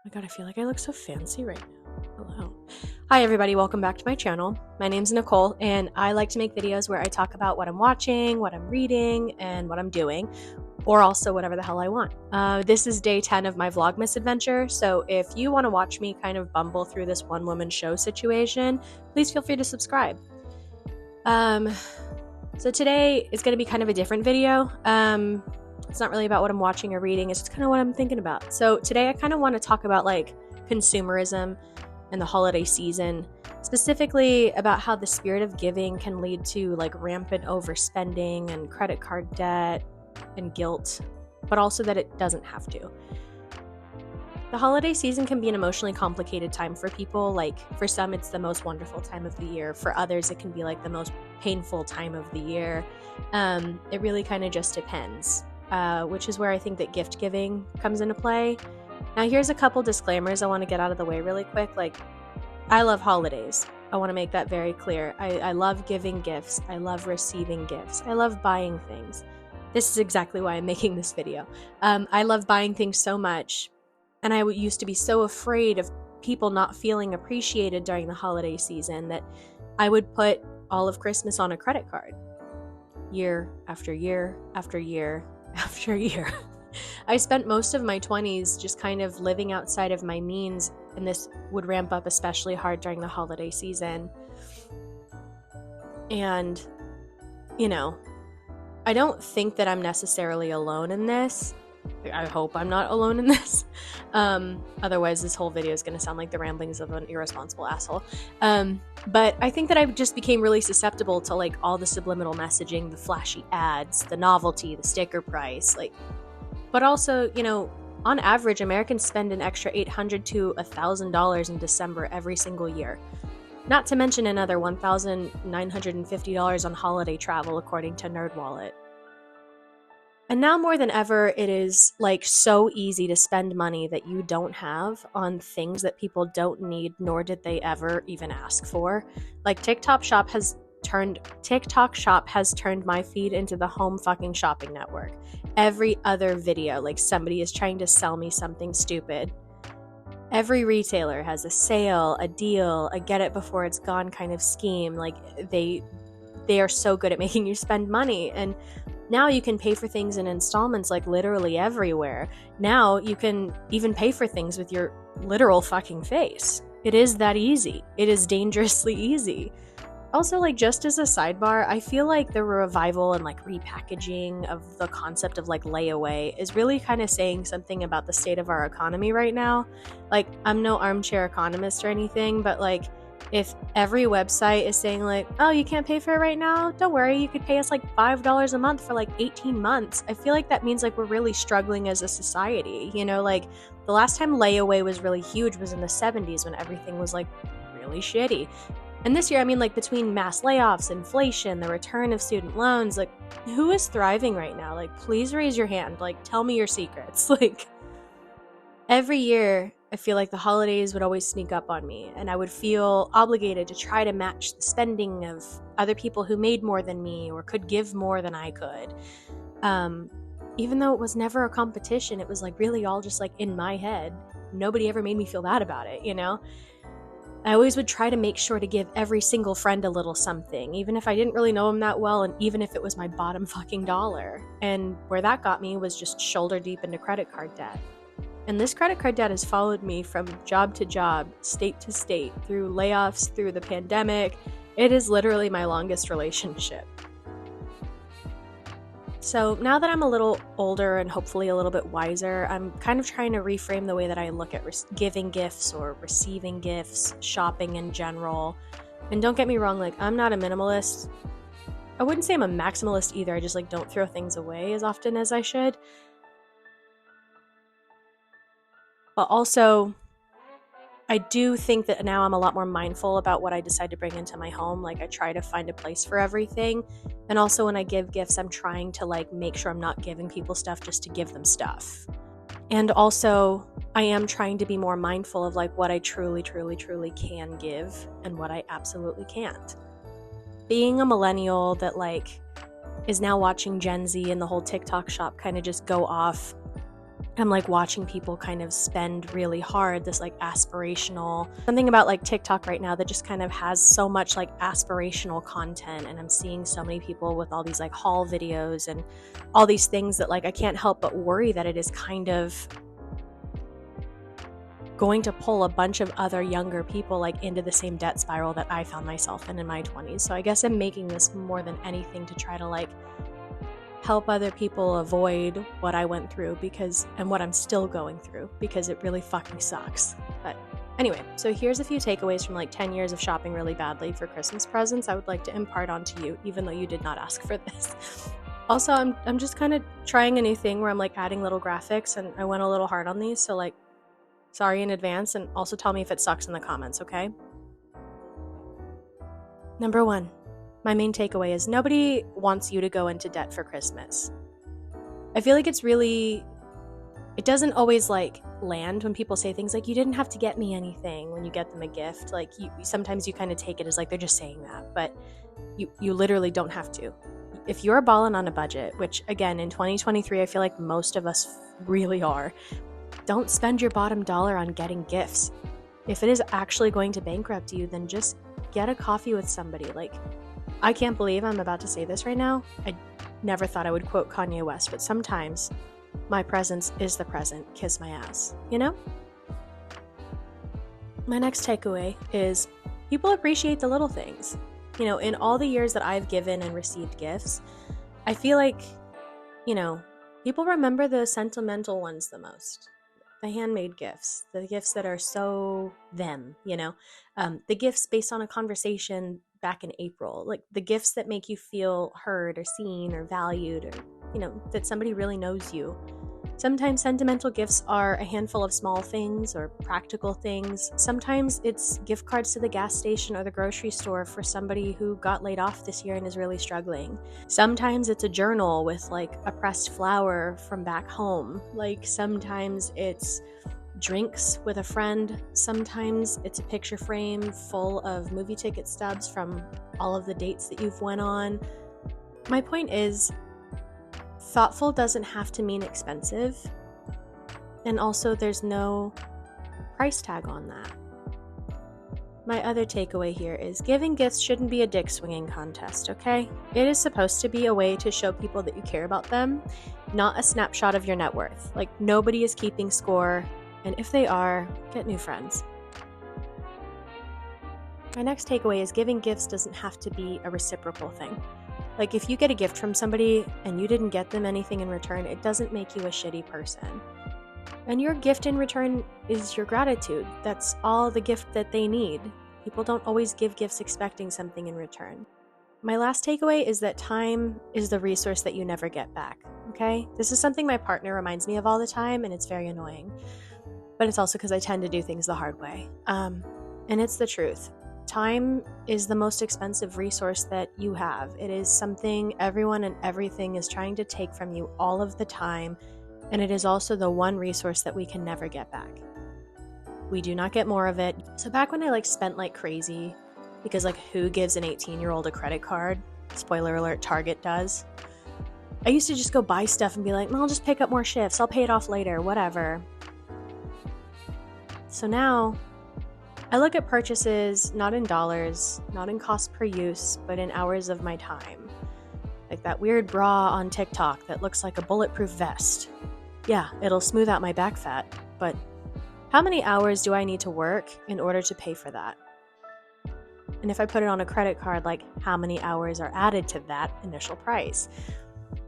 my god, I feel like I look so fancy right now. Hello. Hi everybody, welcome back to my channel. My name's Nicole and I like to make videos where I talk about what I'm watching, what I'm reading, and what I'm doing, or also whatever the hell I want. This is day 10 of my Vlogmas adventure, so if you want to watch me kind of bumble through this one-woman show situation, please feel free to subscribe. So today is going to be kind of a different video. It's not really about what I'm watching or reading, it's just kind of what I'm thinking about. So today I kind of want to talk about like consumerism and the holiday season, specifically about how the spirit of giving can lead to like rampant overspending and credit card debt and guilt, but also that it doesn't have to. The holiday season can be an emotionally complicated time for people. Like for some, it's the most wonderful time of the year. For others, it can be like the most painful time of the year. It really kind of just depends, which is where I think that gift giving comes into play. Now, here's a couple disclaimers I want to get out of the way really quick. Like, I love holidays. I want to make that very clear. I love giving gifts. I love receiving gifts. I love buying things. This is exactly why I'm making this video. I love buying things so much. And I used to be so afraid of people not feeling appreciated during the holiday season that I would put all of Christmas on a credit card. Year after year after year after year. I spent most of my 20s just kind of living outside of my means, and this would ramp up especially hard during the holiday season. And, you know, I don't think that I'm necessarily alone in this. I hope I'm not alone in this. Otherwise, this whole video is going to sound like the ramblings of an irresponsible asshole. But I think that I just became really susceptible to like all the subliminal messaging, the flashy ads, the novelty, the sticker price, like. But also, you know, on average, Americans spend an extra $800 to $1,000 in December every single year. Not to mention another $1,950 on holiday travel, according to NerdWallet. And now more than ever, it is like so easy to spend money that you don't have on things that people don't need, nor did they ever even ask for. Like TikTok Shop has turned my feed into the home fucking shopping network. Every other video, like somebody is trying to sell me something stupid. Every retailer has a sale, a deal, a get it before it's gone kind of scheme. Like they are so good at making you spend money. And now you can pay for things in installments like literally everywhere. Now you can even pay for things with your literal fucking face. It is that easy. It is dangerously easy. Also, like, just as a sidebar, I feel like the revival and like repackaging of the concept of like layaway is really kind of saying something about the state of our economy right now. Like, I'm no armchair economist or anything, but like, if every website is saying like, oh, you can't pay for it right now, don't worry, you could pay us like $5 a month for like 18 months. I feel like that means like we're really struggling as a society. You know, like the last time layaway was really huge was in the 70s when everything was like really shitty. And this year, I mean, like between mass layoffs, inflation, the return of student loans, like who is thriving right now? Like, please raise your hand. Like, tell me your secrets. Like, every year, I feel like the holidays would always sneak up on me, and I would feel obligated to try to match the spending of other people who made more than me or could give more than I could. Even though it was never a competition, it was like really all just like in my head. Nobody ever made me feel bad about it, you know? I always would try to make sure to give every single friend a little something, even if I didn't really know them that well, and even if it was my bottom fucking dollar. And where that got me was just shoulder deep into credit card debt. And this credit card debt has followed me from job to job, state to state, through layoffs, through the pandemic. It is literally my longest relationship. So now that I'm a little older and hopefully a little bit wiser, I'm kind of trying to reframe the way that I look at giving gifts or receiving gifts, shopping in general. And don't get me wrong, like I'm not a minimalist. I wouldn't say I'm a maximalist either. I just like don't throw things away as often as I should. But also, I do think that now I'm a lot more mindful about what I decide to bring into my home. Like I try to find a place for everything. And also when I give gifts, I'm trying to like make sure I'm not giving people stuff just to give them stuff. And also I am trying to be more mindful of like what I truly, truly, truly can give and what I absolutely can't. Being a millennial that like is now watching Gen Z and the whole TikTok shop kind of just go off I'm like watching people kind of spend really hard, this like aspirational, something about like TikTok right now that just kind of has so much like aspirational content. And I'm seeing so many people with all these like haul videos and all these things that like I can't help but worry that it is kind of going to pull a bunch of other younger people like into the same debt spiral that I found myself in my 20s. So I guess I'm making this more than anything to try to like help other people avoid what I went through and what I'm still going through, because it really fucking sucks. But anyway, so here's a few takeaways from like 10 years of shopping really badly for Christmas presents I would like to impart onto you, even though you did not ask for this. Also, I'm just kind of trying a new thing where I'm like adding little graphics, and I went a little hard on these, so like sorry in advance, and also tell me if it sucks in the comments, okay? Number 1. My main takeaway is nobody wants you to go into debt for Christmas. I feel like it doesn't always like land when people say things like, you didn't have to get me anything when you get them a gift. Like sometimes you kind of take it as like they're just saying that, but you literally don't have to. If you're balling on a budget, which again in 2023 I feel like most of us really are, don't spend your bottom dollar on getting gifts. If it is actually going to bankrupt you, then just get a coffee with somebody. Like, I can't believe I'm about to say this right now. I never thought I would quote Kanye West, but sometimes my presence is the present. Kiss my ass, you know? My next takeaway is people appreciate the little things. You know, in all the years that I've given and received gifts, I feel like, you know, people remember the sentimental ones the most. The handmade gifts, the gifts that are so them, you know, the gifts based on a conversation back in April, like the gifts that make you feel heard or seen or valued, or, you know, that somebody really knows you. Sometimes sentimental gifts are a handful of small things or practical things. Sometimes it's gift cards to the gas station or the grocery store for somebody who got laid off this year and is really struggling. Sometimes it's a journal with like a pressed flower from back home. Like sometimes it's drinks with a friend. Sometimes it's a picture frame full of movie ticket stubs from all of the dates that you've went on. My point is, thoughtful doesn't have to mean expensive, and also there's no price tag on that. My other takeaway here is giving gifts shouldn't be a dick swinging contest, okay? It is supposed to be a way to show people that you care about them, not a snapshot of your net worth. Like, nobody is keeping score, and if they are, get new friends. My next takeaway is giving gifts doesn't have to be a reciprocal thing. Like, if you get a gift from somebody and you didn't get them anything in return, it doesn't make you a shitty person. And your gift in return is your gratitude. That's all the gift that they need. People don't always give gifts expecting something in return. My last takeaway is that time is the resource that you never get back, okay? This is something my partner reminds me of all the time, and it's very annoying. But it's also because I tend to do things the hard way. And it's the truth. Time is the most expensive resource that you have. It is something everyone and everything is trying to take from you all of the time, and it is also the one resource that we can never get back. We do not get more of it. So back when I spent like crazy, because who gives an 18-year-old a credit card? Spoiler alert, Target does. I used to just go buy stuff and be like, I'll just pick up more shifts, I'll pay it off later, whatever. So now I look at purchases not in dollars, not in cost per use, but in hours of my time. Like that weird bra on TikTok that looks like a bulletproof vest. Yeah, it'll smooth out my back fat, but how many hours do I need to work in order to pay for that? And if I put it on a credit card, how many hours are added to that initial price?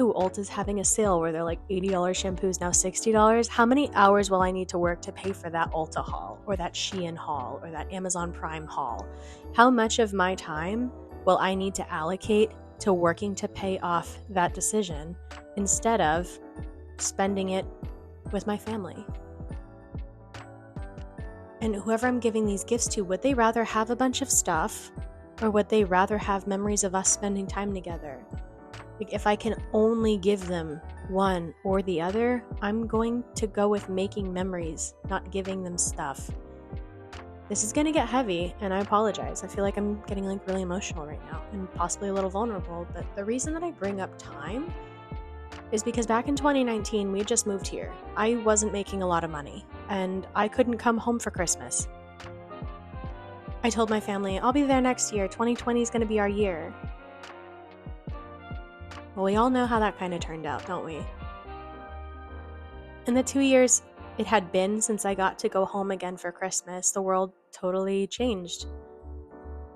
Ooh, Ulta's having a sale where they're $80 shampoos now $60. How many hours will I need to work to pay for that Ulta haul, or that Shein haul, or that Amazon Prime haul? How much of my time will I need to allocate to working to pay off that decision instead of spending it with my family? And whoever I'm giving these gifts to, would they rather have a bunch of stuff, or would they rather have memories of us spending time together? If I can only give them one or the other, I'm going to go with making memories, not giving them stuff. This is going to get heavy, and I apologize. I feel like I'm getting really emotional right now and possibly a little vulnerable, but the reason that I bring up time is because back in 2019, we had just moved here. I wasn't making a lot of money, and I couldn't come home for Christmas. I told my family, I'll be there next year. 2020 is going to be our year. Well, we all know how that kind of turned out, don't we? In the 2 years it had been since I got to go home again for Christmas, the world totally changed.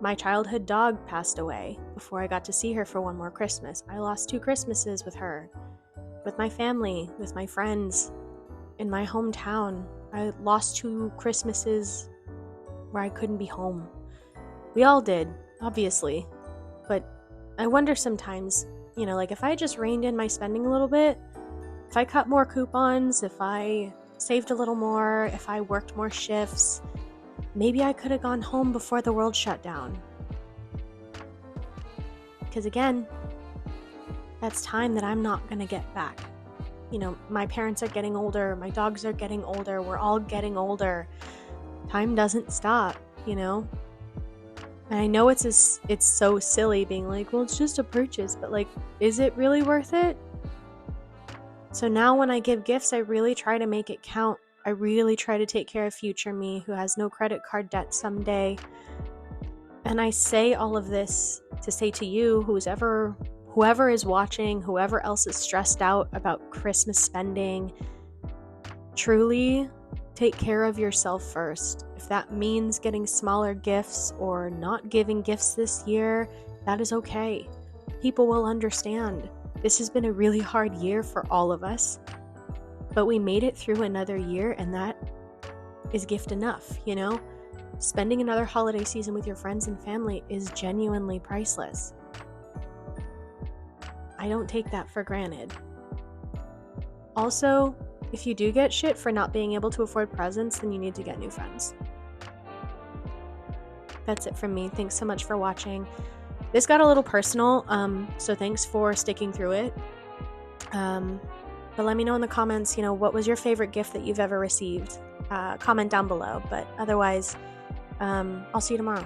My childhood dog passed away before I got to see her for one more Christmas. I lost 2 Christmases with her, with my family, with my friends, in my hometown. I lost 2 Christmases where I couldn't be home. We all did, obviously. But I wonder sometimes, like if I just reined in my spending a little bit, if I cut more coupons, if I saved a little more, if I worked more shifts, maybe I could have gone home before the world shut down. Because again, that's time that I'm not going to get back. My parents are getting older, my dogs are getting older, we're all getting older. Time doesn't stop, And I know it's so silly being like, well, it's just a purchase, but like, is it really worth it? So now when I give gifts, I really try to make it count. I really try to take care of future me who has no credit card debt someday. And I say all of this to say to you, whoever is watching, whoever else is stressed out about Christmas spending, truly take care of yourself first. If that means getting smaller gifts or not giving gifts this year, that is okay. People will understand. This has been a really hard year for all of us, but we made it through another year, and that is gift enough, Spending another holiday season with your friends and family is genuinely priceless. I don't take that for granted. Also, if you do get shit for not being able to afford presents, then you need to get new friends. That's it from me. Thanks so much for watching. This got a little personal, so thanks for sticking through it. But let me know in the comments, what was your favorite gift that you've ever received? Comment down below. But otherwise, I'll see you tomorrow.